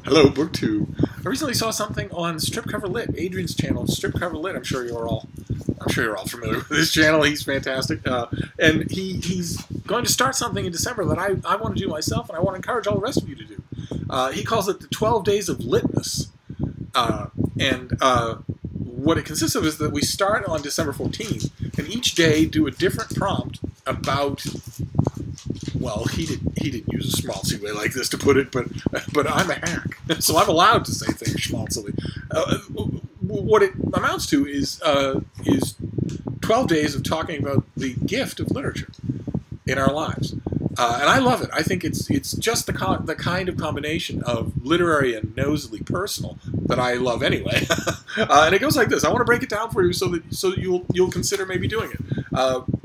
Hello, BookTube. I recently saw something on Strip Cover Lit, Adrian's channel, Strip Cover Lit. I'm sure you're all familiar with his channel. He's fantastic, and he's going to start something in December that I want to do myself, and I want to encourage all the rest of you to do. He calls it the 12 Days of Litmas, and what it consists of is that we start on December 14th, and each day do a different prompt about. Well, he didn't use a schmaltzy way like this to put it, but I'm a hack, so I'm allowed to say things schmaltzily. What it amounts to is 12 days of talking about the gift of literature in our lives, and I love it. I think it's just the kind of combination of literary and nosily personal that I love anyway. And it goes like this. I want to break it down for you so that you'll consider maybe doing it.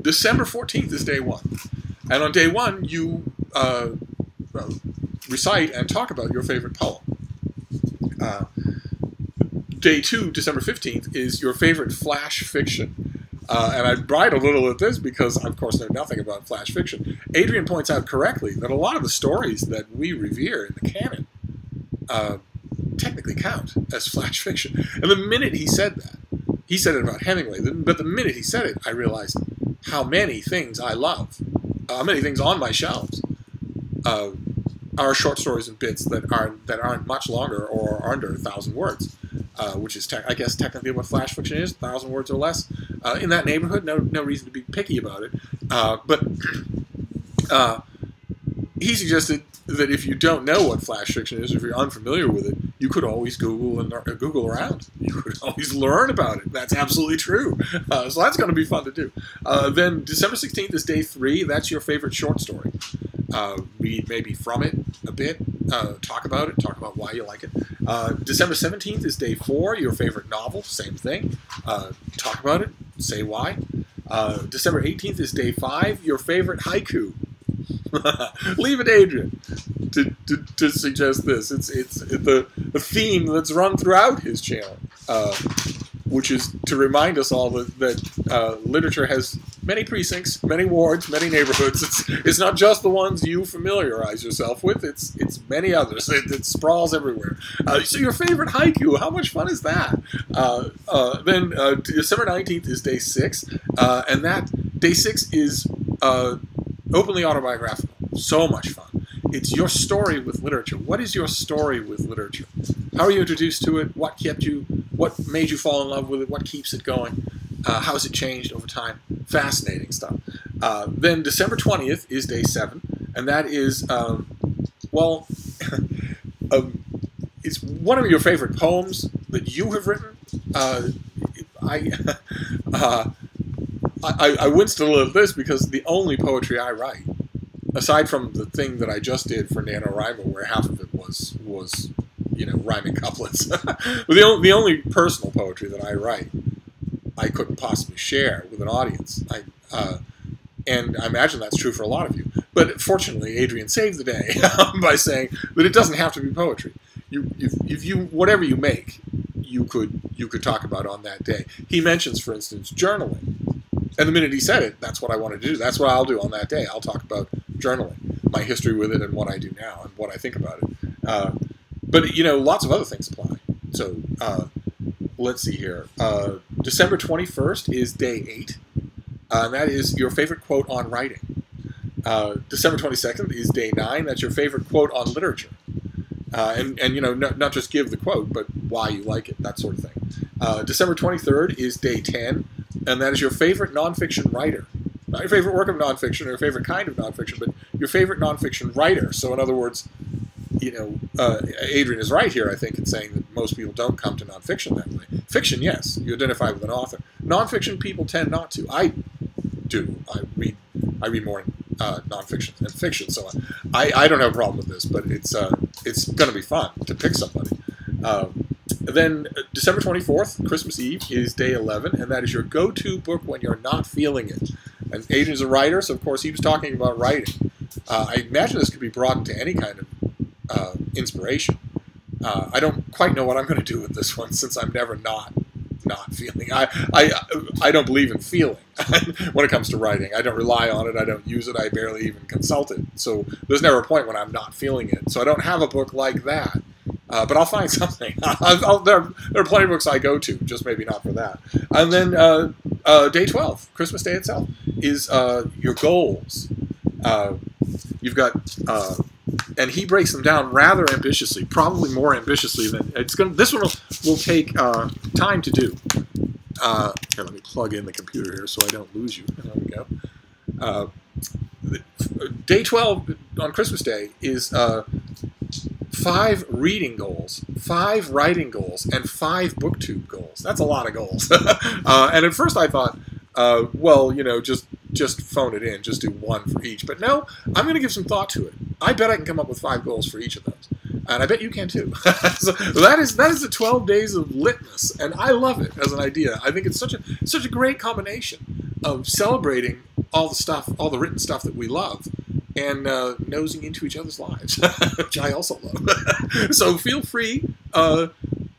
December 14th is day one. And on day one, you recite and talk about your favorite poem. Day two, December 15th, is your favorite flash fiction. And I bride a little at this because I, of course, know nothing about flash fiction. Adrian points out correctly that a lot of the stories that we revere in the canon technically count as flash fiction. And the minute he said that, he said it about Hemingway, but the minute he said it, I realized how many things I love. Many things on my shelves are short stories and bits that aren't much longer or are under 1,000 words, which is I guess technically what flash fiction is, 1,000 words or less. In that neighborhood, no reason to be picky about it. But he suggested that if you don't know what flash fiction is, if you're unfamiliar with it, you could always Google around. You could always learn about it. That's absolutely true. So that's going to be fun to do. Then December 16th is day three. That's your favorite short story. Read maybe from it a bit. Talk about it. Talk about why you like it. December 17th is day four. Your favorite novel. Same thing. Talk about it. Say why. December 18th is day five. Your favorite haiku. Leave it, Adrian, to suggest this. It's the theme that's run throughout his channel, which is to remind us all that literature has many precincts, many wards, many neighborhoods. It's not just the ones you familiarize yourself with. It's many others. It sprawls everywhere. So your favorite haiku, how much fun is that? Then December 19th is day six, and that day six is openly autobiographical. So much fun. It's your story with literature. What is your story with literature? How are you introduced to it? What made you fall in love with it? What keeps it going? How has it changed over time? Fascinating stuff. Then December 20th is day seven, and that is, it's one of your favorite poems that you have written. I winced a little at this because the only poetry I write, aside from the thing that I just did for NaNoWriMo, where half of it was rhyming couplets, but the only personal poetry that I write, I couldn't possibly share with an audience. And I imagine that's true for a lot of you. But fortunately, Adrian saved the day by saying that it doesn't have to be poetry. Whatever you make, you could talk about on that day. He mentions, for instance, journaling. And the minute he said it, that's what I wanted to do. That's what I'll do on that day. I'll talk about journaling, my history with it, and what I do now, and what I think about it. But, lots of other things apply. So, let's see here. December 21st is day 8. And that is your favorite quote on writing. December 22nd is day 9. That's your favorite quote on literature. And not just give the quote, but why you like it, that sort of thing. December 23rd is day 10. And that is your favorite nonfiction writer. Not your favorite work of nonfiction or your favorite kind of nonfiction, but your favorite nonfiction writer. So in other words, Adrian is right here, I think, in saying that most people don't come to nonfiction that way. Fiction, yes, you identify with an author. Nonfiction people tend not to. I do. I read more nonfiction than fiction, so I don't have a problem with this, but it's going to be fun to pick somebody. Then December 24th, Christmas Eve, is day 11, and that is your go-to book when you're not feeling it. And Adrian's a writer, so of course he was talking about writing. I imagine this could be brought into any kind of inspiration. I don't quite know what I'm going to do with this one, since I'm never not feeling. I don't believe in feeling when it comes to writing. I don't rely on it. I don't use it. I barely even consult it. So there's never a point when I'm not feeling it. So I don't have a book like that But I'll find something. There are plenty of books I go to, just maybe not for that. And then day 12, Christmas Day itself, is your goals. You've got, and he breaks them down rather ambitiously, probably more ambitiously than it's going. This one will take time to do. Here, let me plug in the computer here so I don't lose you. There we go. Day 12 on Christmas Day is 5 reading goals, 5 writing goals, and 5 booktube goals. That's a lot of goals. And at first I thought, well, you know, just phone it in, just do 1 for each. But no, I'm going to give some thought to it. I bet I can come up with 5 goals for each of those. And I bet you can too. So that is the 12 Days of Litmas, and I love it as an idea. I think it's such a great combination of celebrating all the stuff, all the written stuff that we love, and nosing into each other's lives, which I also love. So feel free to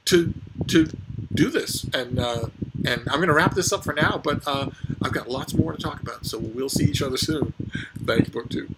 do this, and I'm going to wrap this up for now. But I've got lots more to talk about, so we'll see each other soon. Thank you, BookTube.